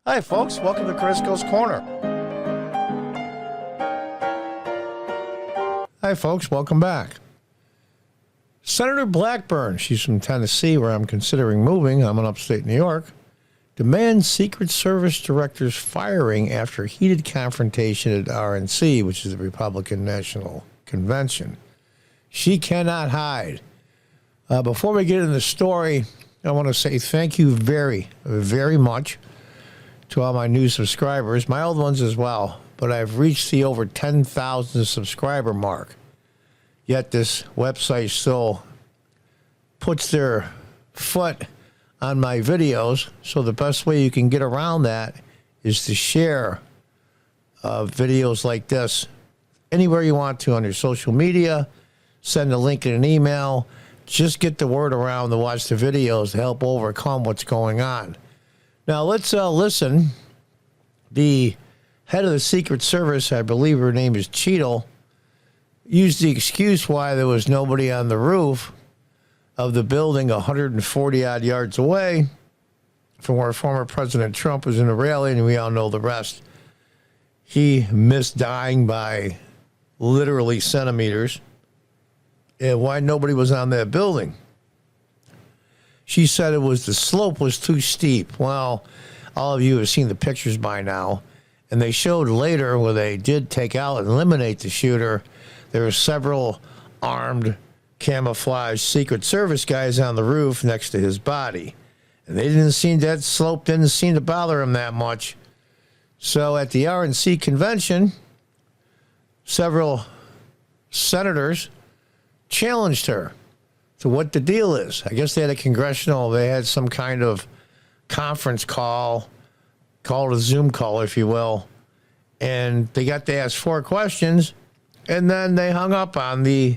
Hi, folks. Welcome to Crisco's Corner. Hi, folks. Welcome back. Senator Blackburn, she's from Tennessee, where I'm considering moving. I'm in upstate New York. Demands Secret Service directors firing after heated confrontation at RNC, which is the Republican National Convention. She cannot hide. Before we get into the story, I want to say thank you very, very much to all my new subscribers, my old ones as well, but I've reached the over 10,000 subscriber mark. Yet this website still puts their foot on my videos, so the best way you can get around that is to share videos like this anywhere you want to on your social media, send a link in an email, just get the word around to watch the videos to help overcome what's going on. Now, let's listen. The head of the Secret Service, I believe her name is Cheadle, used the excuse why there was nobody on the roof of the building 140-odd yards away from where former President Trump was in a rally, and we all know the rest. He missed dying by literally centimeters. And why nobody was on that building? She said it was the slope was too steep. Well, all of you have seen the pictures by now. And they showed later where they did take out and eliminate the shooter. There were several armed, camouflaged Secret Service guys on the roof next to his body. And they didn't seem, that slope didn't seem to bother him that much. So at the RNC convention, several senators challenged her to what the deal is. I guess they had some kind of conference call, call it a Zoom call, if you will, and they got to ask 4 questions, and then they hung up on the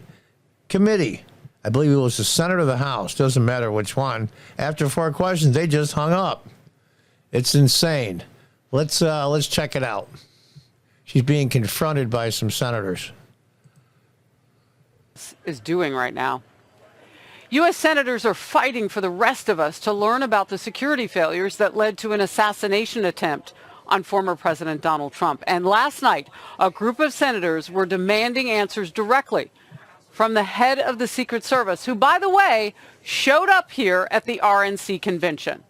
committee. I believe it was the Senate or the House, doesn't matter which one. After 4 questions, they just hung up. It's insane. Let's check it out. She's being confronted by some senators. Is doing right now. U.S. senators are fighting for the rest of us to learn about the security failures that led to an assassination attempt on former President Donald Trump. And last night, a group of senators were demanding answers directly from the head of the Secret Service, who, by the way, showed up here at the RNC convention.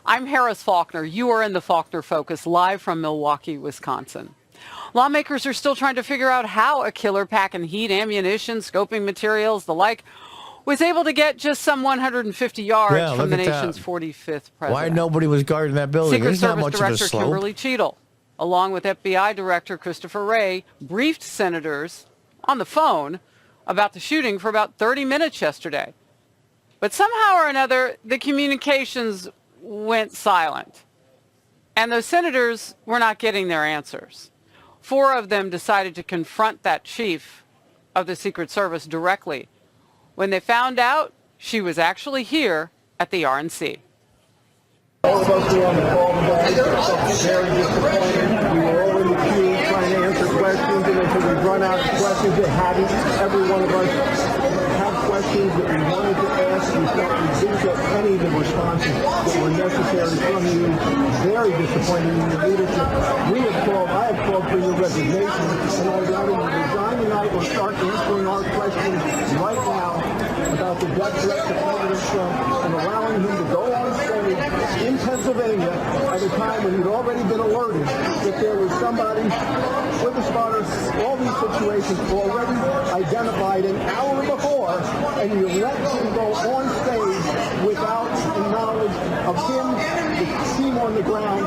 I'm Harris Faulkner. You are in the Faulkner Focus, live from Milwaukee, Wisconsin. Lawmakers are still trying to figure out how a killer packing heat, ammunition, scoping materials, the like, was able to get just some 150 yards from the nation's 45th president. Why nobody was guarding that building? Secret There's not Service much Director of a slope. Kimberly Cheadle, along with FBI Director Christopher Wray, briefed senators on the phone about the shooting for about 30 minutes yesterday. But somehow or another, the communications went silent, and those senators were not getting their answers. 4 of them decided to confront that chief of the Secret Service directly when they found out she was actually here at the RNC. All of us were on the call today. Very disappointed. We were all in the queue trying to answer questions, and until we run out of questions that hadn't, every one of us had questions that we wanted to ask. We felt we didn't get any of the responses that were necessary from you. Very disappointed in your leadership. I have called for your resignation, and I want you to resign tonight or start answering our questions right now about the death threat to President Trump and allowing him to go on stage in Pennsylvania at a time when he'd already been alerted that there was somebody with a spotter, all these situations already identified an hour before, and you let him go on stage without the knowledge of him, the team on the ground,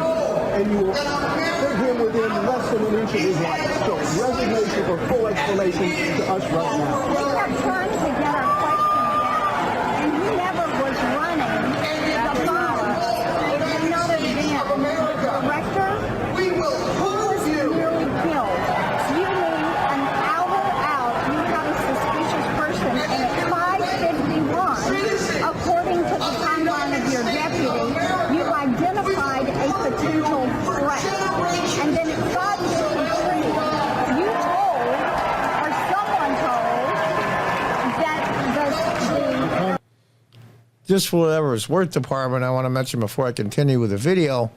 and you will put him within less than an inch of his life. So resignation or full explanation to us right now. We have turned to get our questions, and he never was running the bomb. It's not an event. Director, who was nearly killed? You mean an hour out, you have a suspicious person, and at 5:51, according to the timeline of your deputy, you identified a potential threat. And then at 5:53, you told, or someone told, that Just for whatever it's worth, Department, I want to mention before I continue with the video,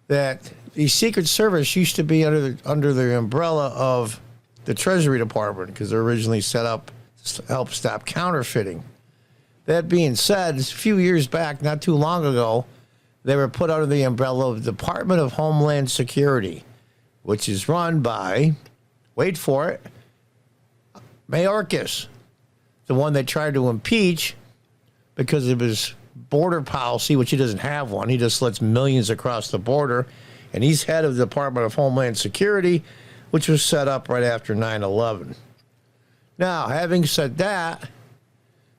that the Secret Service used to be under the umbrella of the Treasury Department because they're originally set up to help stop counterfeiting. That being said, a few years back, not too long ago, they were put under the umbrella of the Department of Homeland Security, which is run by, wait for it, Mayorkas, the one they tried to impeach because of his border policy, which he doesn't have one. He just lets millions across the border. And he's head of the Department of Homeland Security, which was set up right after 9/11. Now, having said that,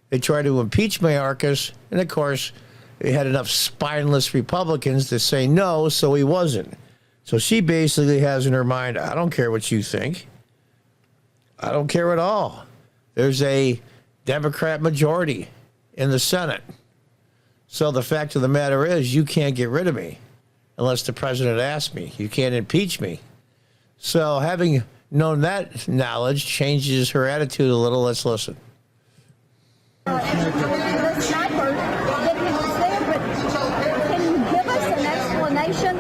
they tried to impeach Mayorkas, and of course, they had enough spineless Republicans to say no, so he wasn't. So she basically has in her mind, I don't care what you think. I don't care at all. There's a Democrat majority in the Senate. So the fact of the matter is, you can't get rid of me unless the president asks me. You can't impeach me. So having known that knowledge changes her attitude a little. Let's listen. The sniper that he was there, but can you give us an explanation?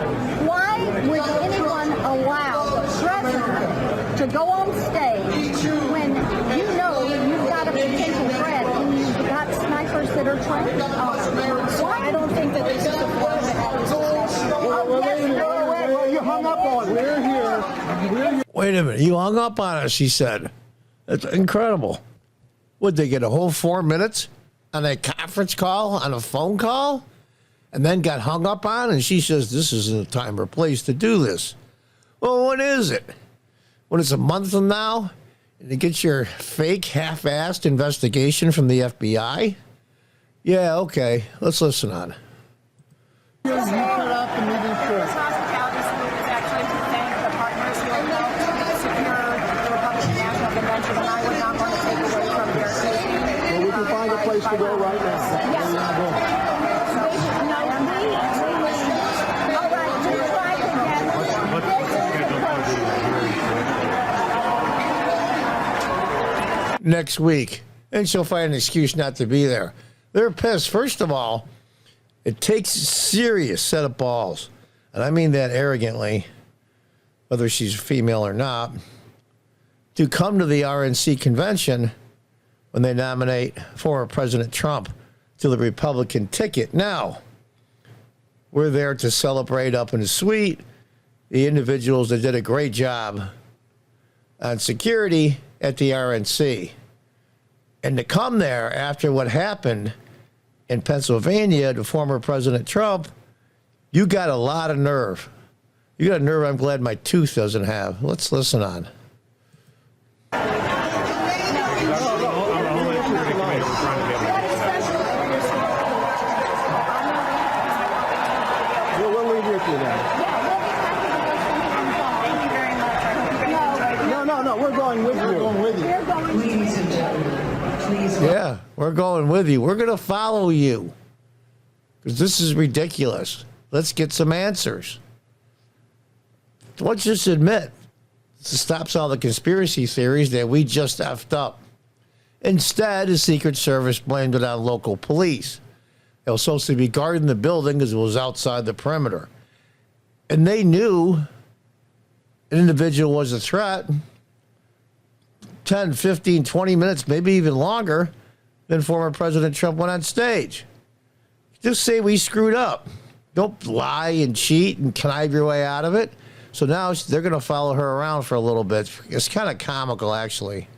Why would anyone allow the president to go on stage when you know you've got a potential threat and you've got snipers that are trained? Why? I don't think that this is the format. Well, you hung up on. We're here. Wait a minute. You hung up on us, she said. That's incredible. Would they get a whole 4 minutes on a conference call, on a phone call, and then got hung up on? And she says, this isn't the time or place to do this. Well, when is it? When it's a month from now? And you get your fake, half-assed investigation from the FBI? Yeah, okay. Let's listen on. This hospitality suite is actually to thank the partners who have helped secure the Republican National Convention, and I would not want to take away from their safety. Well, we can find a place to go right now. All right, just like again. Next week, and she'll find an excuse not to be there. They're pissed. First of all, it takes a serious set of balls, and I mean that arrogantly, whether she's female or not, to come to the RNC convention when they nominate former President Trump to the Republican ticket. Now, we're there to celebrate up in the suite the individuals that did a great job on security at the RNC. And to come there after what happened in Pennsylvania to former President Trump, you got a lot of nerve. You got a nerve I'm glad my tooth doesn't have. Let's listen on. We'll leave with you then. Thank you very much. I hope you're going to No, we're going with you. We're going with you. Ladies and gentlemen, please. Yeah, we're going with you. We're going to follow you because this is ridiculous. Let's get some answers. Let's just admit, this stops all the conspiracy theories that we just effed up. Instead, the Secret Service blamed it on local police. They were supposed to be guarding the building because it was outside the perimeter. And they knew an individual was a threat 10, 15, 20 minutes, maybe even longer, than former President Trump went on stage. Just say we screwed up. Don't lie and cheat and connive your way out of it. So now they're going to follow her around for a little bit. It's kind of comical, actually.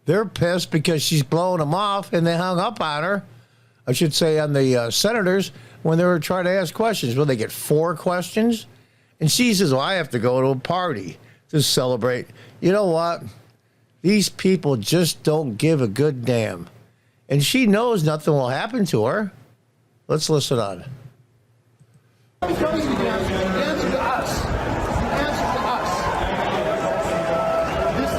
They're pissed because she's blowing them off, and they hung up on her. I should say on the senators when they were trying to ask questions. Well, they get 4 questions, and she says, well, I have to go to a party to celebrate. You know what? These people just don't give a good damn. And she knows nothing will happen to her. Let's listen on. Answer to us. Answer to us. This is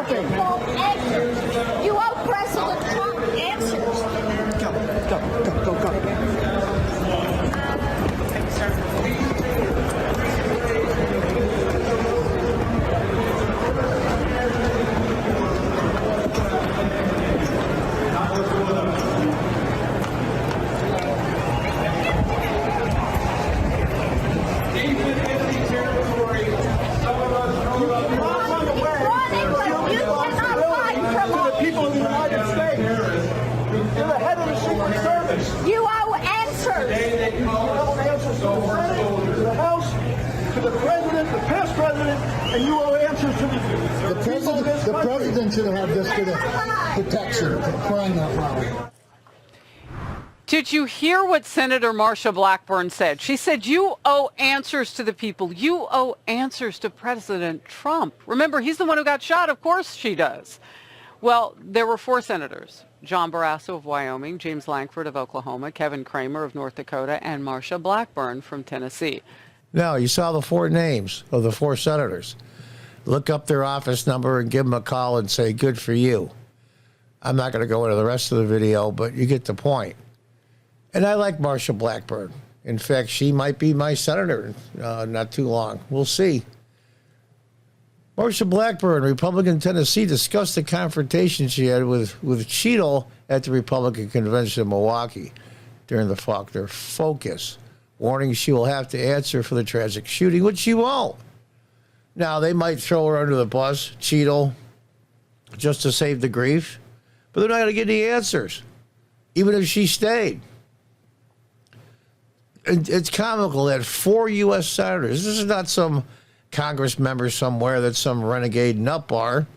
thing. You won't answer. You owe President Trump answers. Go. Running, but you cannot fight from all. People of the United States. You're the head of the Secret Service. You owe answers. You owe answers to the Senate, to the House, to the President, the past President, and you owe answers to the people of this The country. president should have this kind of protection for crying out loud. Did you hear what Senator Marsha Blackburn said? She said, you owe answers to the people. You owe answers to President Trump. Remember, he's the one who got shot. Of course she does. Well, there were 4 senators: John Barrasso of Wyoming, James Lankford of Oklahoma, Kevin Kramer of North Dakota, and Marsha Blackburn from Tennessee. Now, you saw the 4 names of the 4 senators. Look up their office number and give them a call and say, good for you. I'm not going to go into the rest of the video, but you get the point. And I like Marsha Blackburn. In fact, she might be my senator not too long. We'll see. Marsha Blackburn, Republican Tennessee, discussed the confrontation she had with Cheadle at the Republican convention in Milwaukee during the Faulkner Focus, warning she will have to answer for the tragic shooting, which she won't. Now, they might throw her under the bus, Cheadle, just to save the grief, but they're not going to get any answers, even if she stayed. It's comical that 4 U.S. senators, this is not some Congress member somewhere that's some renegade nut bar.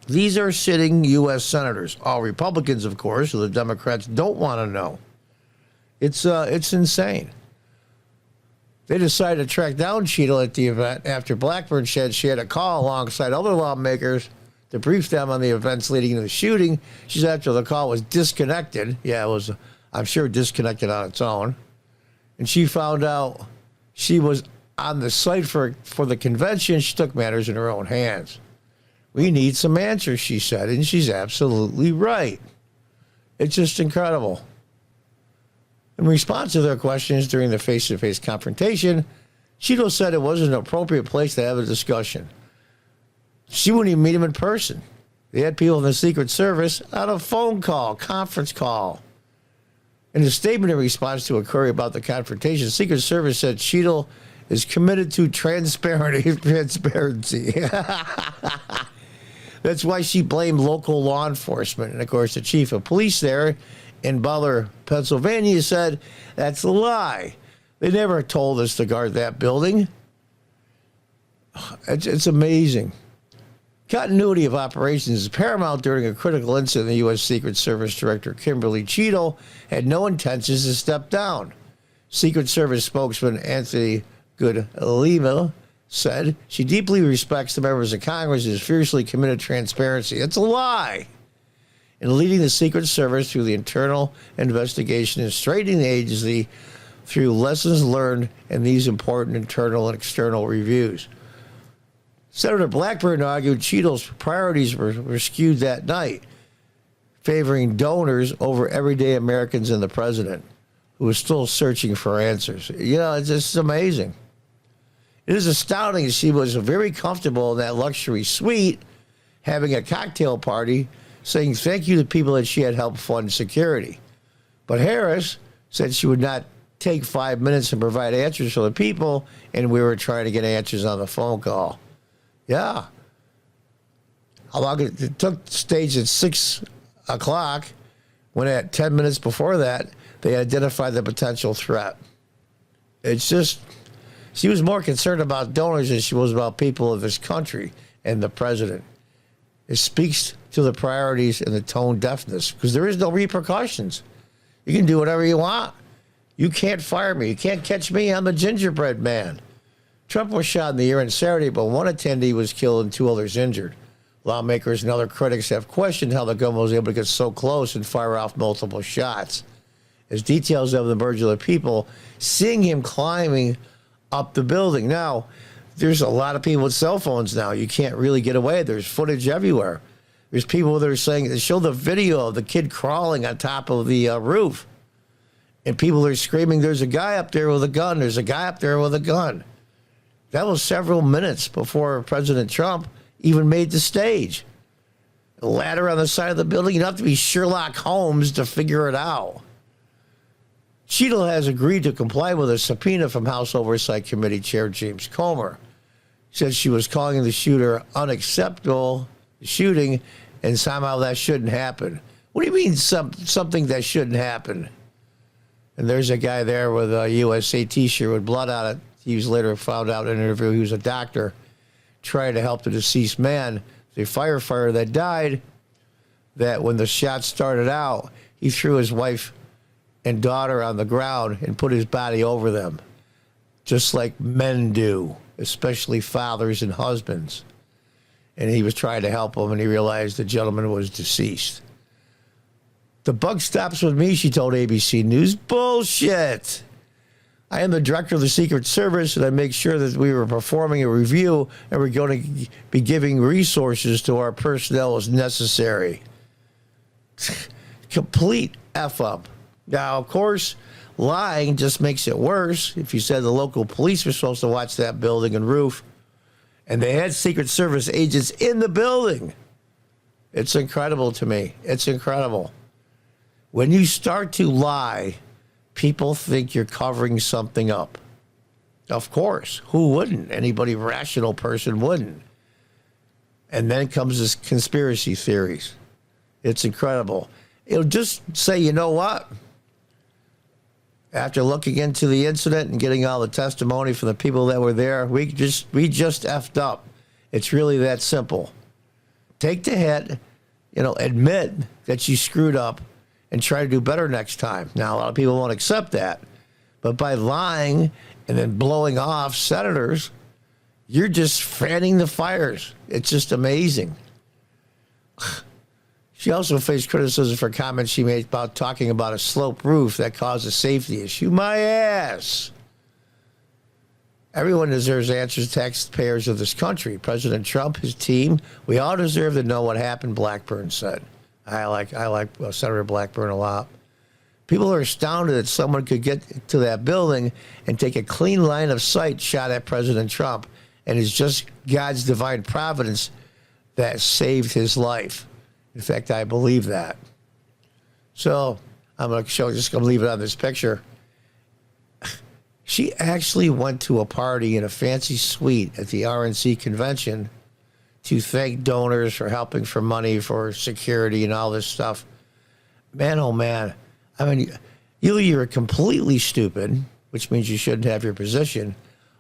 These are sitting U.S. senators, all Republicans, of course, who the Democrats don't want to know. It's insane. They decided to track down Cheadle at the event after Blackburn said she had a call alongside other lawmakers to brief them on the events leading to the shooting. She said after the call was disconnected. Yeah, it was, I'm sure, disconnected on its own. And she found out she was on the site for the convention. She took matters in her own hands. We need some answers, she said, and she's absolutely right. It's just incredible. In response to their questions during the face-to-face confrontation, Cheadle said it wasn't an appropriate place to have a discussion. She wouldn't even meet him in person. They had people in the Secret Service on a phone call, conference call. In a statement in response to a query about the confrontation, Secret Service said Cheadle is committed to transparency. That's why she blamed local law enforcement. And, of course, the chief of police there in Butler, Pennsylvania, said that's a lie. They never told us to guard that building. It's amazing. Continuity of operations is paramount during a critical incident. The U.S. Secret Service Director Kimberly Cheadle had no intentions to step down. Secret Service spokesman Anthony Goodlima said she deeply respects the members of Congress and is fiercely committed to transparency. It's a lie. In leading the Secret Service through the internal investigation and straightening the agency through lessons learned in these important internal and external reviews. Senator Blackburn argued Cheadle's priorities were skewed that night, favoring donors over everyday Americans and the president, who was still searching for answers. You know, it's just amazing. It is astounding. She was very comfortable in that luxury suite, having a cocktail party, saying thank you to people that she had helped fund security. But Harris said she would not take 5 minutes and provide answers for the people, and we were trying to get answers on the phone call. Yeah. How long it took the stage at 6 o'clock, when at 10 minutes before that, they identified the potential threat. It's just, she was more concerned about donors than she was about people of this country and the president. It speaks to the priorities and the tone deafness, because there is no repercussions. You can do whatever you want. You can't fire me. You can't catch me. I'm a gingerbread man. Trump was shot in the ear on Saturday, but one attendee was killed and 2 others injured. Lawmakers and other critics have questioned how the gunman was able to get so close and fire off multiple shots. As details of the emerge of the people seeing him climbing up the building. Now, there's a lot of people with cell phones now. You can't really get away. There's footage everywhere. There's people that are saying, they show the video of the kid crawling on top of the roof. And people are screaming, there's a guy up there with a gun. There's a guy up there with a gun. That was several minutes before President Trump even made the stage. A ladder on the side of the building. You don't have to be Sherlock Holmes to figure it out. Cheadle has agreed to comply with a subpoena from House Oversight Committee Chair James Comer. Said she was calling the shooter unacceptable shooting, and somehow that shouldn't happen. What do you mean something that shouldn't happen? And there's a guy there with a USA T-shirt with blood on it. He was later found out in an interview he was a doctor trying to help the deceased man, the firefighter that died, that when the shot started out, he threw his wife and daughter on the ground and put his body over them, just like men do, especially fathers and husbands. And he was trying to help him, and he realized the gentleman was deceased. The buck stops with me, she told ABC News. Bullshit. I am the director of the Secret Service, and I make sure that we were performing a review, and we're going to be giving resources to our personnel as necessary. Complete F-up. Now, of course, lying just makes it worse. If you said the local police were supposed to watch that building and roof, and they had Secret Service agents in the building. It's incredible to me. It's incredible. When you start to lie, people think you're covering something up. Of course. Who wouldn't? Anybody rational person wouldn't. And then comes this conspiracy theories. It's incredible. It'll just say, you know what? After looking into the incident and getting all the testimony from the people that were there, we just effed up. It's really that simple. Take the hit, admit that you screwed up and try to do better next time. Now, a lot of people won't accept that. But by lying and then blowing off senators, you're just fanning the fires. It's just amazing. She also faced criticism for comments she made about talking about a sloped roof that caused a safety issue. My ass. Everyone deserves answers, taxpayers of this country. President Trump, his team, we all deserve to know what happened, Blackburn said. I like Senator Blackburn a lot. People are astounded that someone could get to that building and take a clean line of sight shot at President Trump, and it's just God's divine providence that saved his life. In fact, I believe that. So I'm going to just going to leave it on this picture. She actually went to a party in a fancy suite at the RNC convention to thank donors for helping for money for security and all this stuff. Man, oh man. I mean, either you're completely stupid, which means you shouldn't have your position,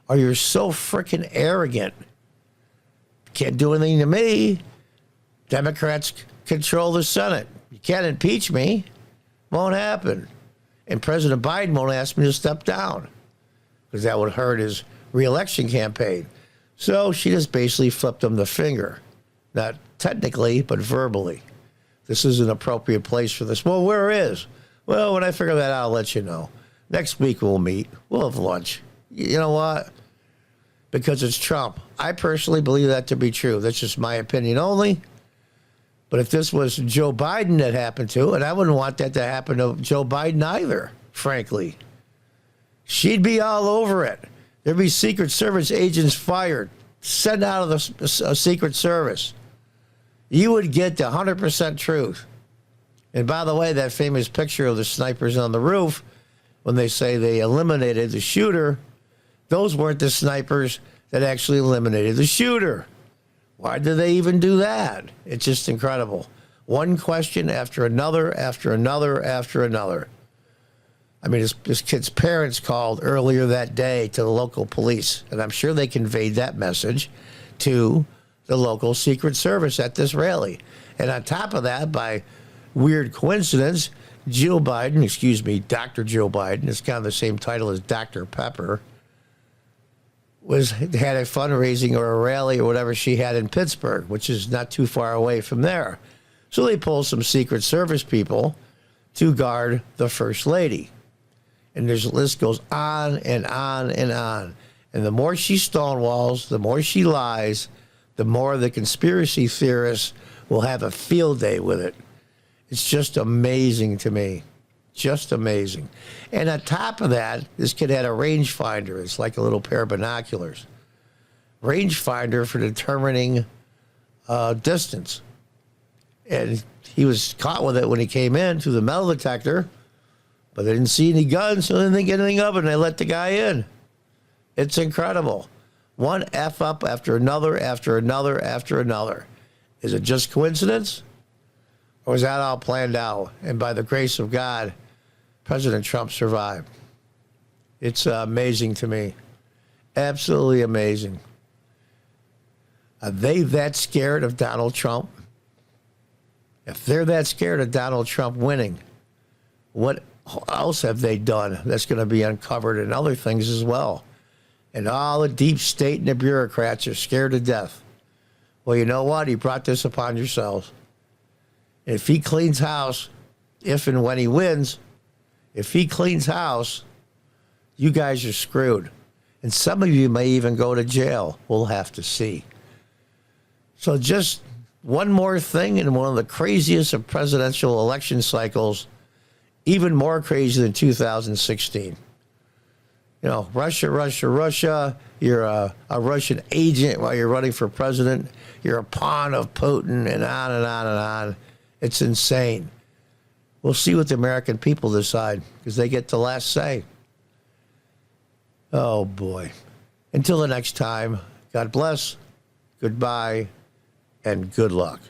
or you're so freaking arrogant. Can't do anything to me. Democrats control the Senate. You can't impeach me. Won't happen. And President Biden won't ask me to step down because that would hurt his reelection campaign. So she just basically flipped him the finger. Not technically, but verbally. This is an appropriate place for this. Well, where is? Well, when I figure that out, I'll let you know. Next week we'll meet. We'll have lunch. You know what? Because it's Trump. I personally believe that to be true. That's just my opinion only. But if this was Joe Biden that happened to, and I wouldn't want that to happen to Joe Biden either, frankly. She'd be all over it. There'd be Secret Service agents fired, sent out of the Secret Service. You would get the 100% truth. And by the way, that famous picture of the snipers on the roof, when they say they eliminated the shooter, those weren't the snipers that actually eliminated the shooter. Why did they even do that? It's just incredible. One question after another, after another, after another. I mean, this kid's parents called earlier that day to the local police, and I'm sure they conveyed that message to the local Secret Service at this rally. And on top of that, by weird coincidence, Dr. Joe Biden, it's kind of the same title as Dr. Pepper, had a fundraising or a rally or whatever she had in Pittsburgh, which is not too far away from there. So they pull some Secret Service people to guard the First Lady. And the list goes on and on and on. And the more she stonewalls, the more she lies, the more the conspiracy theorists will have a field day with it. It's just amazing to me. Just amazing. And on top of that, this kid had a rangefinder. It's like a little pair of binoculars. Rangefinder for determining distance. And he was caught with it when he came in through the metal detector, but they didn't see any guns, so they didn't think anything of it, and they let the guy in. It's incredible. One F up after another, after another, after another. Is it just coincidence? Or was that all planned out? And by the grace of God, President Trump survived. It's amazing to me. Absolutely amazing. Are they that scared of Donald Trump? If they're that scared of Donald Trump winning, what else have they done that's going to be uncovered, and other things as well? And all the deep state and the bureaucrats are scared to death. Well, you know what? He brought this upon yourselves. If he cleans house, if and when he wins, if he cleans house, you guys are screwed. And some of you may even go to jail. We'll have to see. So just one more thing in one of the craziest of presidential election cycles, even more crazy than 2016. You know, Russia, Russia, Russia. You're a Russian agent while you're running for president. You're a pawn of Putin, and on and on and on. It's insane. We'll see what the American people decide, because they get the last say. Oh, boy. Until the next time, God bless, goodbye, and good luck.